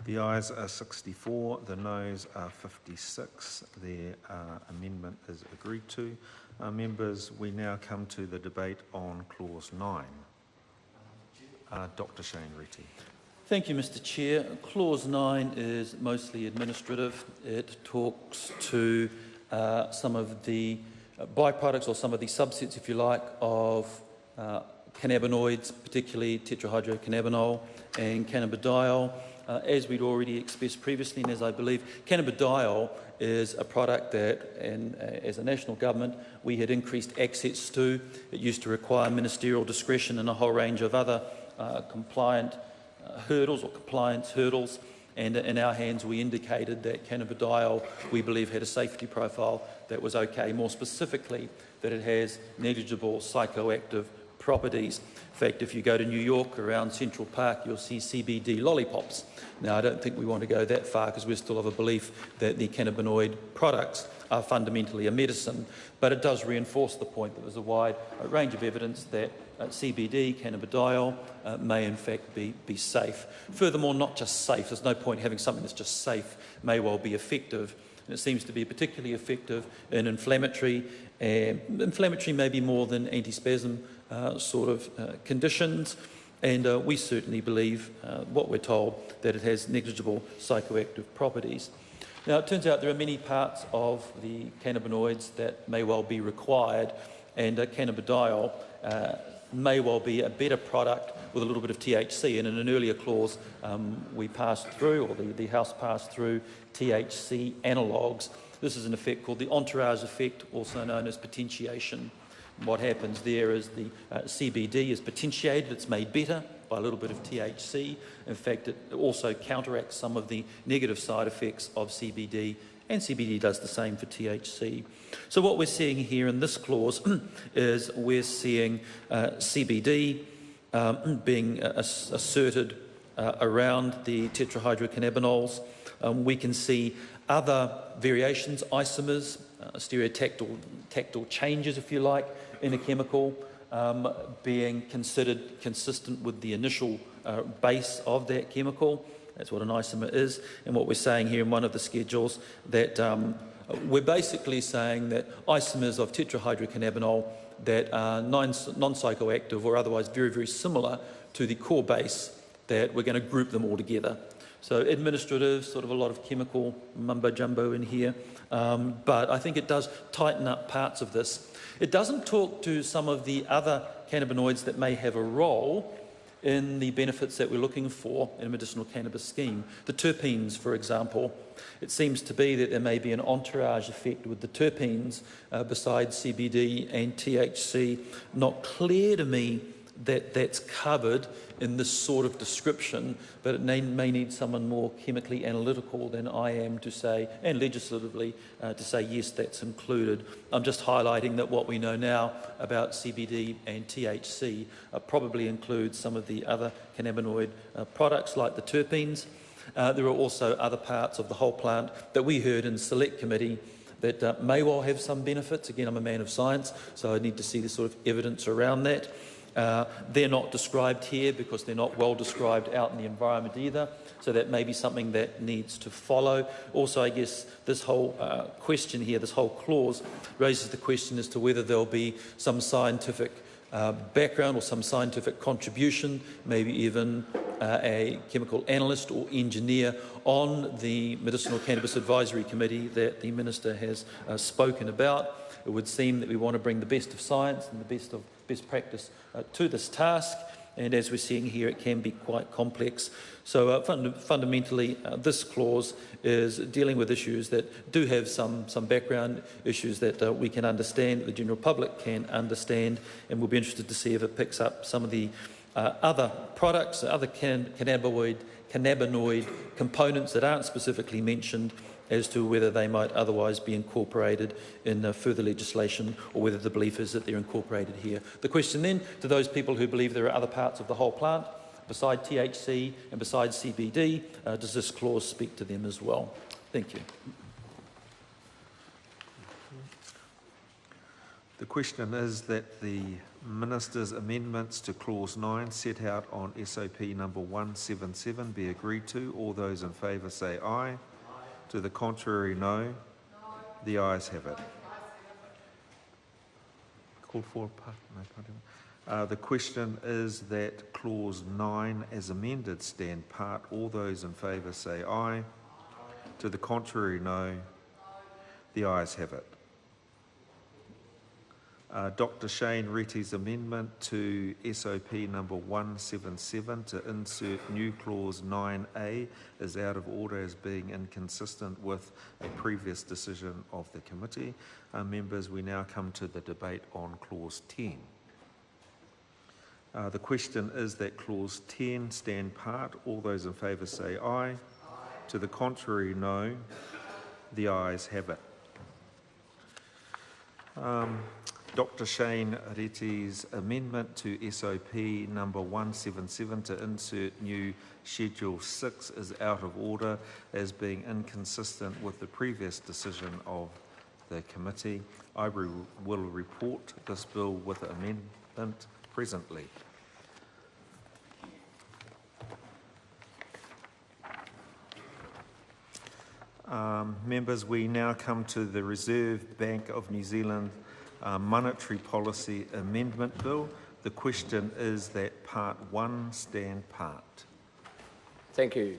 The ayes are 64, the noes are 56. The amendment is agreed to. Members, we now come to the debate on Clause 9. Dr. Shane Reti. Thank you, Mr. Chair. Clause 9 is mostly administrative. It talks to some of the byproducts or some of the subsets, if you like, of cannabinoids, particularly tetrahydrocannabinol and cannabidiol. As we'd already expressed previously, and as I believe, cannabidiol is a product that, as a national government, we had increased access to. It used to require ministerial discretion and a whole range of other compliance hurdles, and in our hands we indicated that cannabidiol, we believe, had a safety profile that was okay, more specifically that it has negligible psychoactive properties. In fact, if you go to New York around Central Park, you'll see CBD lollipops. Now, I don't think we want to go that far because we still have a belief that the cannabinoid products are fundamentally a medicine, but it does reinforce the point that there's a wide range of evidence that CBD, cannabidiol, may in fact be safe. Furthermore, not just safe, there's no point having something that's just safe, may well be effective. And it seems to be particularly effective in inflammatory maybe more than antispasm sort of conditions. And we certainly believe, what we're told, that it has negligible psychoactive properties. Now, it turns out there are many parts of the cannabinoids that may well be required, and cannabidiol may well be a better product with a little bit of THC. And in an earlier clause, we passed through, or the House passed through, THC analogues. This is an effect called the entourage effect, also known as potentiation. What happens there is the CBD is potentiated, it's made better by a little bit of THC. In fact, it also counteracts some of the negative side effects of CBD, and CBD does the same for THC. So what we're seeing here in this clause is we're seeing CBD being asserted around the tetrahydrocannabinols. We can see other variations, isomers, stereotactile changes, if you like, in a chemical being considered consistent with the initial base of that chemical. That's what an isomer is. And what we're saying here in one of the schedules, that we're basically saying that isomers of tetrahydrocannabinol that are non-psychoactive or otherwise very, very similar to the core base, that we're going to group them all together. So administrative, sort of a lot of chemical mumbo-jumbo in here, but I think it does tighten up parts of this. It doesn't talk to some of the other cannabinoids that may have a role in the benefits that we're looking for in a medicinal cannabis scheme. The terpenes, for example, it seems to be that there may be an entourage effect with the terpenes besides CBD and THC. Not clear to me that that's covered in this sort of description, but it may need someone more chemically analytical than I am to say, and legislatively, to say yes, that's included. I'm just highlighting that what we know now about CBD and THC probably includes some of the other cannabinoid products like the terpenes. There are also other parts of the whole plant that we heard in select committee that may well have some benefits. Again, I'm a man of science, so I need to see the sort of evidence around that. They're not described here because they're not well described out in the environment either, so that may be something that needs to follow. Also, I guess this whole question here, this whole clause, raises the question as to whether there'll be some scientific background or some scientific contribution, maybe even a chemical analyst or engineer on the Medicinal Cannabis Advisory Committee that the Minister has spoken about. It would seem that we want to bring the best of science and the best practice to this task, and as we're seeing here, it can be quite complex. So fundamentally, this clause is dealing with issues that do have some background issues that we can understand, the general public can understand, and we'll be interested to see if it picks up some of the other products, other cannabinoid components that aren't specifically mentioned, as to whether they might otherwise be incorporated in further legislation, or whether the belief is that they're incorporated here. The question then, to those people who believe there are other parts of the whole plant, beside THC and besides CBD, does this clause speak to them as well? Thank you. The question is that the Minister's amendments to Clause 9 set out on SOP number 177 be agreed to. All those in favour say aye. Aye. To the contrary, no. No. The ayes have it. Call for the question is that Clause 9 as amended stand part. All those in favour say aye. Aye. To the contrary, no. No. The ayes have it. Dr. Shane Reti's amendment to SOP number 177 to insert new clause 9A is out of order as being inconsistent with a previous decision of the committee. Members, we now come to the debate on clause 10. The question is that clause 10 stand part. All those in favour say aye. Aye. To the contrary, no. The ayes have it. Dr. Shane Reti's amendment to SOP number 177 to insert new Schedule 6 is out of order as being inconsistent with the previous decision of the committee. I will report this bill with amendment presently. Members, we now come to the Reserve Bank of New Zealand Monetary Policy Amendment Bill. The question is that Part 1 stand part. Thank you.